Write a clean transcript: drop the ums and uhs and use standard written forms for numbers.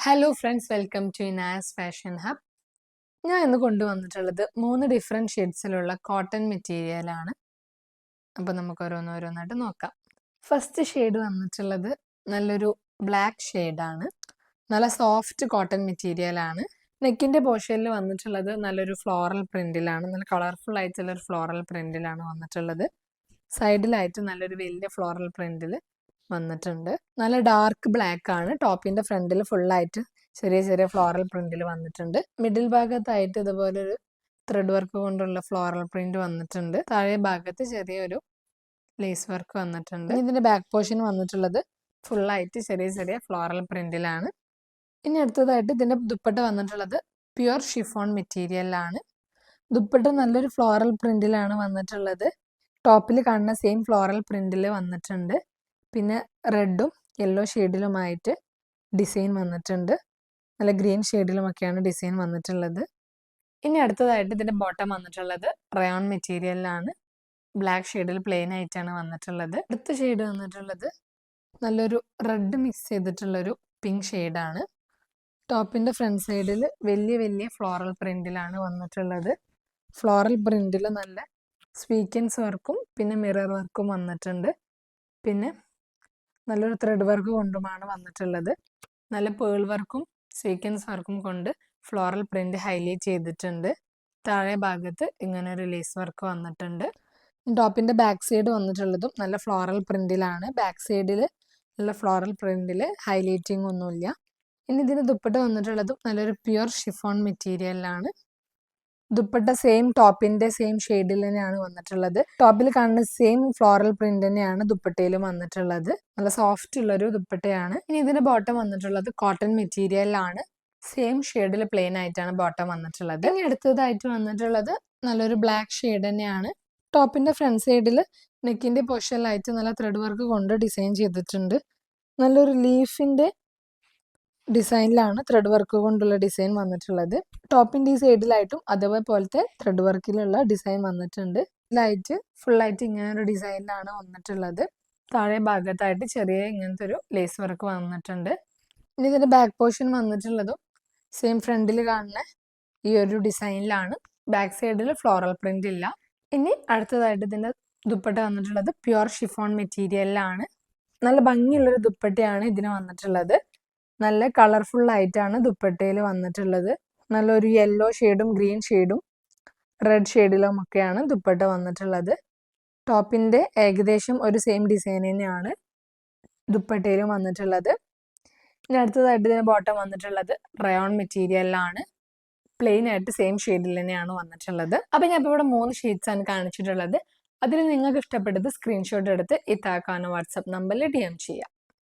Hello friends, welcome to Ina's fashion hub. ഞാൻ ഇന്ന് കൊണ്ടുവന്നിട്ടുള്ളത് 3 ഡിഫറെൻറ്റ് ഷെയ്ഡ്സിലുള്ള കോട്ടൺ മെറ്റീരിയലാണ്. അപ്പോൾ നമുക്ക് ഓരോന്നോരോന്നായിട്ട് നോക്കാം. ഫസ്റ്റ് ഷെയ്ഡ് വന്നിട്ടുള്ളത് നല്ലൊരു ബ്ലാക്ക് ഷെയ്ഡാണ്. നല്ല സോഫ്റ്റ് കോട്ടൺ മെറ്റീരിയലാണ്. നെക്കിൻ്റെ പോർഷനിൽ വന്നിട്ടുള്ളത് നല്ലൊരു ഫ്ലോറൽ പ്രിൻറ്റിലാണ്. നല്ല കളർഫുൾ ആയിട്ടുള്ളൊരു ഫ്ലോറൽ പ്രിൻറ്റിലാണ് വന്നിട്ടുള്ളത്. സൈഡിലായിട്ട് നല്ലൊരു വലിയ ഫ്ലോറൽ പ്രിൻറ്റിൽ വന്നിട്ടുണ്ട്. നല്ല ഡാർക്ക് ബ്ലാക്ക് ആണ്. ടോപ്പിന്റെ ഫ്രണ്ടിൽ ഫുള്ളായിട്ട് ചെറിയ ചെറിയ ഫ്ലോറൽ പ്രിന്റിൽ വന്നിട്ടുണ്ട്. മിഡിൽ ഭാഗത്തായിട്ട് ഇതുപോലൊരു ത്രെഡ് വർക്ക് കൊണ്ടുള്ള ഫ്ലോറൽ പ്രിന്റ് വന്നിട്ടുണ്ട്. താഴെ ഭാഗത്ത് ചെറിയൊരു ലേസ് വർക്ക് വന്നിട്ടുണ്ട്. ഇതിന്റെ ബാക്ക് പോർഷൻ വന്നിട്ടുള്ളത് ഫുള്ളായിട്ട് ചെറിയ ചെറിയ ഫ്ലോറൽ പ്രിന്റിലാണ്. ഇനി അടുത്തതായിട്ട് ഇതിന്റെ ദുപ്പട്ട വന്നിട്ടുള്ളത് പ്യുർ ഷിഫോൺ മെറ്റീരിയലാണ്. ദുപ്പട്ട നല്ലൊരു ഫ്ലോറൽ പ്രിന്റിലാണ് വന്നിട്ടുള്ളത്. ടോപ്പിൽ കാണുന്ന സെയിം ഫ്ലോറൽ പ്രിന്റിൽ വന്നിട്ടുണ്ട്. പിന്നെ റെഡും യെല്ലോ ഷെയ്ഡിലുമായിട്ട് ഡിസൈൻ വന്നിട്ടുണ്ട്. നല്ല ഗ്രീൻ ഷെയ്ഡിലുമൊക്കെയാണ് ഡിസൈൻ വന്നിട്ടുള്ളത്. ഇനി അടുത്തതായിട്ട് ഇതിൻ്റെ ബോട്ടം വന്നിട്ടുള്ളത് റയോൺ മെറ്റീരിയലിലാണ്. ബ്ലാക്ക് ഷെയ്ഡിൽ പ്ലെയിൻ ആയിട്ടാണ് വന്നിട്ടുള്ളത്. അടുത്ത ഷെയ്ഡ് വന്നിട്ടുള്ളത് നല്ലൊരു റെഡ് മിക്സ് ചെയ്തിട്ടുള്ളൊരു പിങ്ക് ഷെയ്ഡാണ്. ടോപ്പിൻ്റെ ഫ്രണ്ട് സൈഡിൽ വലിയ വലിയ ഫ്ലോറൽ പ്രിൻറ്റിലാണ് വന്നിട്ടുള്ളത്. ഫ്ലോറൽ പ്രിൻറ്റിൽ നല്ല സ്വീക്വൻസ് വർക്കും പിന്നെ മിറർ വർക്കും വന്നിട്ടുണ്ട്. പിന്നെ നല്ലൊരു ത്രെഡ് വർക്ക് കൊണ്ടുമാണ് വന്നിട്ടുള്ളത്. നല്ല പേൾ വർക്കും സ്വീക്വൻസ് വർക്കും കൊണ്ട് ഫ്ലോറൽ പ്രിന്റ് ഹൈലൈറ്റ് ചെയ്തിട്ടുണ്ട്. താഴെ ഭാഗത്ത് ഇങ്ങനെ ഒരു ലേസ് വർക്ക് വന്നിട്ടുണ്ട്. ടോപ്പിന്റെ ബാക്ക് സൈഡ് വന്നിട്ടുള്ളതും നല്ല ഫ്ലോറൽ പ്രിന്റിലാണ്. ബാക്ക് സൈഡിൽ നല്ല ഫ്ലോറൽ പ്രിന്റിൽ ഹൈലൈറ്റിംഗ് ഒന്നുമില്ല. ഇനി ഇതിന് ദുപ്പട്ട വന്നിട്ടുള്ളതും നല്ലൊരു പ്യുർ ഷിഫോൺ മെറ്റീരിയലിലാണ്. ദുപ്പട്ട സെയിം ടോപ്പിന്റെ സെയിം ഷെയ്ഡിൽ തന്നെയാണ് വന്നിട്ടുള്ളത്. ടോപ്പിൽ കാണുന്ന സെയിം ഫ്ലോറൽ പ്രിന്റ് തന്നെയാണ് ദുപ്പട്ടയിലും വന്നിട്ടുള്ളത്. നല്ല സോഫ്റ്റ് ഉള്ളൊരു ദുപ്പട്ടയാണ്. ഇനി ഇതിന്റെ ബോട്ടം വന്നിട്ടുള്ളത് കോട്ടൺ മെറ്റീരിയലിലാണ്. സെയിം ഷെയ്ഡിൽ പ്ലെയിൻ ആയിട്ടാണ് ബോട്ടം വന്നിട്ടുള്ളത്. ഇനി അടുത്തതായിട്ട് വന്നിട്ടുള്ളത് നല്ലൊരു ബ്ലാക്ക് ഷെയ്ഡ് തന്നെയാണ്. ടോപ്പിന്റെ ഫ്രണ്ട് സൈഡിൽ നെക്കിന്റെ പോർഷനിലായിട്ട് നല്ല ത്രെഡ് വർക്ക് കൊണ്ട് ഡിസൈൻ ചെയ്തിട്ടുണ്ട്. നല്ലൊരു ലീഫിന്റെ ഡിസൈനിലാണ് ത്രെഡ് വർക്ക് കൊണ്ടുള്ള ഡിസൈൻ വന്നിട്ടുള്ളത്. ടോപ്പിന്റെ ഈ സൈഡിലായിട്ടും അതേപോലത്തെ ത്രെഡ് വർക്കിലുള്ള ഡിസൈൻ വന്നിട്ടുണ്ട്. ഇതിലായിട്ട് ഫുള്ളായിട്ട് ഇങ്ങനെ ഒരു ഡിസൈനിലാണ് വന്നിട്ടുള്ളത്. താഴെ ഭാഗത്തായിട്ട് ചെറിയ ഇങ്ങനത്തെ ഒരു ലേസ് വർക്ക് വന്നിട്ടുണ്ട്. ഇനി ഇതിന്റെ ബാക്ക് പോർഷൻ വന്നിട്ടുള്ളതും സെയിം ഫ്രണ്ടിൽ കാണുന്ന ഈ ഒരു ഡിസൈനിലാണ്. ബാക്ക് സൈഡിൽ ഫ്ലോറൽ പ്രിന്റ് ഇല്ല. ഇനി അടുത്തതായിട്ട് ഇതിന്റെ ദുപ്പട്ട വന്നിട്ടുള്ളത് പ്യുർ ഷിഫോൺ മെറ്റീരിയലിലാണ്. നല്ല ഭംഗിയുള്ളൊരു ദുപ്പട്ടയാണ് ഇതിന് വന്നിട്ടുള്ളത്. നല്ല കളർഫുൾ ആയിട്ടാണ് ദുപ്പട്ടയിൽ വന്നിട്ടുള്ളത്. നല്ലൊരു യെല്ലോ ഷെയ്ഡും ഗ്രീൻ ഷെയ്ഡും റെഡ് ഷെയ്ഡിലും ഒക്കെയാണ് ദുപ്പട്ട വന്നിട്ടുള്ളത്. ടോപ്പിന്റെ ഏകദേശം ഒരു സെയിം ഡിസൈൻ തന്നെയാണ് ദുപ്പട്ടയിലും വന്നിട്ടുള്ളത്. ഇനി അടുത്തതായിട്ട് ഇതിന് ബോട്ടം വന്നിട്ടുള്ളത് റയോൺ മെറ്റീരിയലിലാണ്. പ്ലെയിൻ ആയിട്ട് സെയിം ഷെയ്ഡിൽ തന്നെയാണ് വന്നിട്ടുള്ളത്. അപ്പം ഞാൻ ഇപ്പോൾ ഇവിടെ 3 ഷെയ്ഡ്സ് ആണ് കാണിച്ചിട്ടുള്ളത്. അതിൽ നിങ്ങൾക്ക് ഇഷ്ടപ്പെട്ടത് സ്ക്രീൻഷോട്ട് എടുത്ത് ഈ താഴെ വാട്സപ്പ് നമ്പറിൽ DM ചെയ്യാം.